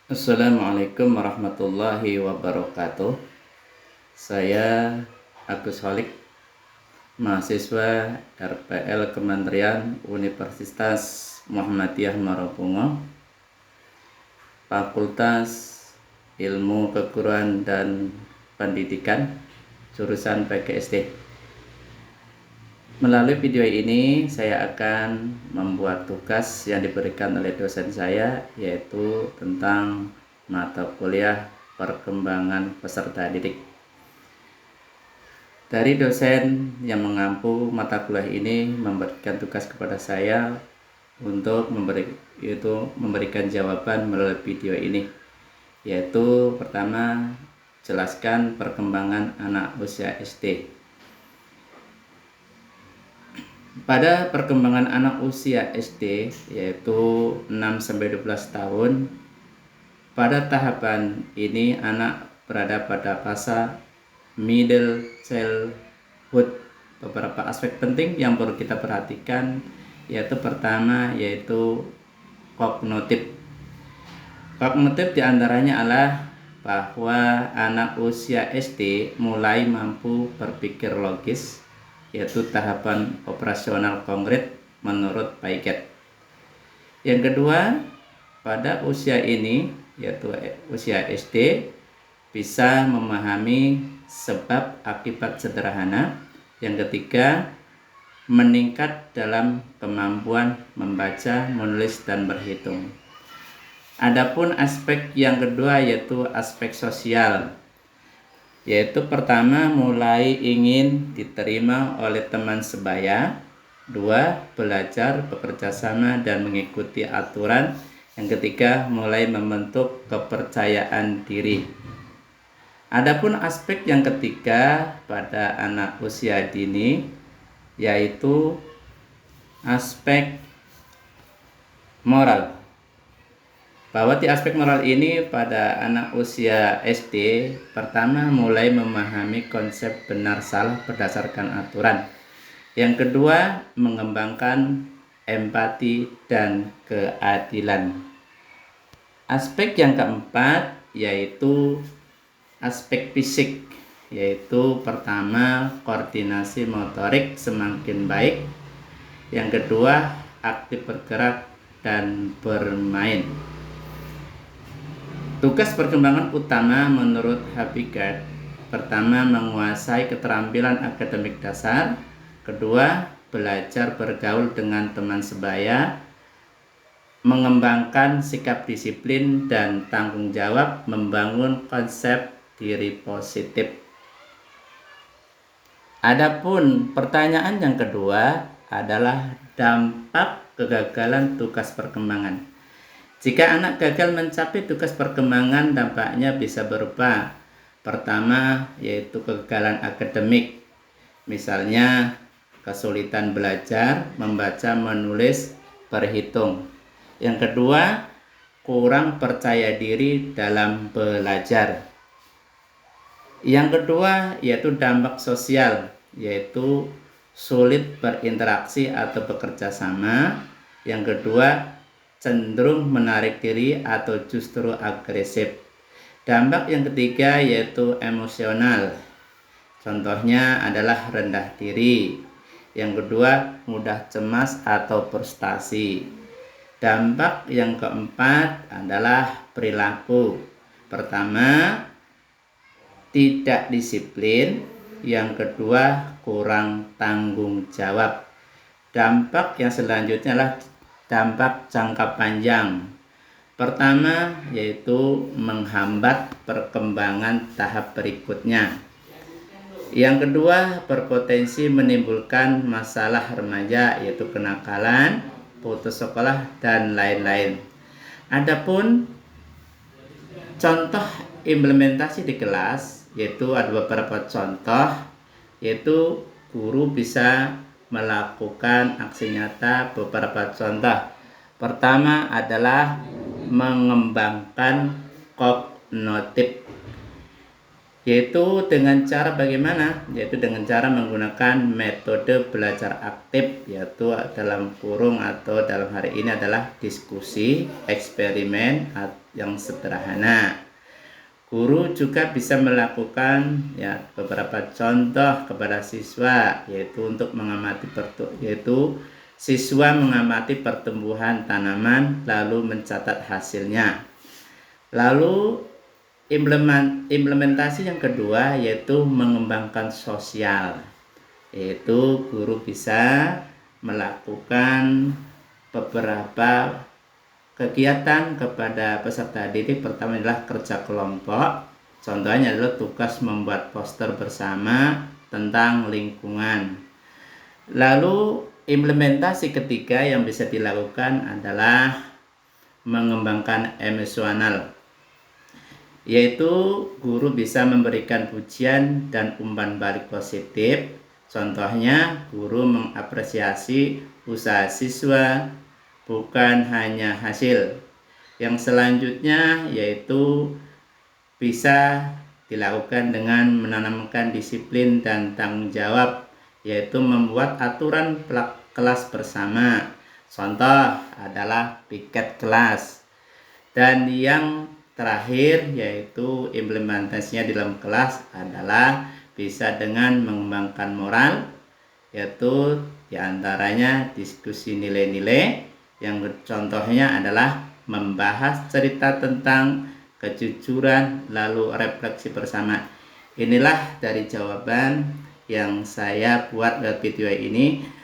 Assalamualaikum warahmatullahi wabarakatuh. Saya Agus Holik, mahasiswa RPL Kementerian Universitas Muhammadiyah Marobungo, Fakultas Ilmu Keguruan dan Pendidikan, jurusan PGSD. Melalui video ini saya akan membuat tugas yang diberikan oleh dosen saya, yaitu tentang mata kuliah perkembangan peserta didik. Dari dosen yang mengampu mata kuliah ini memberikan tugas kepada saya untuk memberikan jawaban melalui video ini, yaitu pertama, jelaskan perkembangan anak usia SD. Pada perkembangan anak usia SD, yaitu 6-12 tahun, pada tahapan ini anak berada pada fase middle childhood. Beberapa aspek penting yang perlu kita perhatikan, yaitu pertama, yaitu kognitif. Kognitif diantaranya adalah bahwa anak usia SD mulai mampu berpikir logis, yaitu tahapan operasional konkret menurut Piaget. Yang kedua, pada usia ini, yaitu usia SD, bisa memahami sebab akibat sederhana. Yang ketiga, meningkat dalam kemampuan membaca, menulis, dan berhitung. Adapun aspek yang kedua, yaitu aspek sosial, yaitu pertama, mulai ingin diterima oleh teman sebaya. Dua, belajar bekerja sama dan mengikuti aturan. Yang ketiga, mulai membentuk kepercayaan diri. Adapun aspek yang ketiga pada anak usia dini, yaitu aspek moral. Bahwa di aspek moral ini pada anak usia SD, pertama mulai memahami konsep benar salah berdasarkan aturan. Yang kedua, mengembangkan empati dan keadilan. Aspek yang keempat yaitu aspek fisik, yaitu pertama, koordinasi motorik semakin baik. Yang kedua, aktif bergerak dan bermain. Tugas perkembangan utama menurut Habigat, pertama, menguasai keterampilan akademik dasar. Kedua, belajar bergaul dengan teman sebaya, mengembangkan sikap disiplin dan tanggung jawab, membangun konsep diri positif. Adapun pertanyaan yang kedua adalah dampak kegagalan tugas perkembangan. Jika anak gagal mencapai tugas perkembangan, dampaknya bisa berupa pertama, yaitu kegagalan akademik, misalnya kesulitan belajar, membaca, menulis, berhitung. Yang kedua, kurang percaya diri dalam belajar. Yang kedua, yaitu dampak sosial, yaitu sulit berinteraksi atau bekerja sama. Yang kedua, cenderung menarik diri atau justru agresif. Dampak yang ketiga yaitu emosional. Contohnya adalah rendah diri. Yang kedua, mudah cemas atau frustasi. Dampak yang keempat adalah perilaku. Pertama, tidak disiplin. Yang kedua, kurang tanggung jawab. Dampak yang selanjutnya adalah dampak jangka panjang. Pertama, yaitu menghambat perkembangan tahap berikutnya. Yang kedua, berpotensi menimbulkan masalah remaja, yaitu kenakalan, putus sekolah, dan lain-lain. Adapun contoh implementasi di kelas, yaitu ada beberapa contoh, yaitu guru bisa melakukan aksi nyata beberapa contoh. Pertama adalah mengembangkan kognitif. Yaitu dengan cara bagaimana? Yaitu dengan cara menggunakan metode belajar aktif, yaitu dalam kurung atau dalam hari ini adalah diskusi, eksperimen yang sederhana. Guru juga bisa melakukan ya beberapa contoh kepada siswa, yaitu untuk mengamati siswa mengamati pertumbuhan tanaman lalu mencatat hasilnya. Lalu implementasi yang kedua yaitu mengembangkan sosial, yaitu guru bisa melakukan beberapa kegiatan kepada peserta didik. Pertama adalah kerja kelompok, contohnya adalah tugas membuat poster bersama tentang lingkungan. Lalu implementasi ketiga yang bisa dilakukan adalah mengembangkan emosional, yaitu guru bisa memberikan pujian dan umpan balik positif. Contohnya, guru mengapresiasi usaha siswa, bukan hanya hasil. Yang selanjutnya yaitu bisa dilakukan dengan menanamkan disiplin dan tanggung jawab, yaitu membuat aturan kelas bersama. Contoh adalah piket kelas. Dan yang terakhir yaitu implementasinya di dalam kelas adalah bisa dengan mengembangkan moral, yaitu diantaranya diskusi nilai-nilai, yang contohnya adalah membahas cerita tentang kejujuran lalu refleksi bersama. Inilah dari jawaban yang saya buat lewat video ini.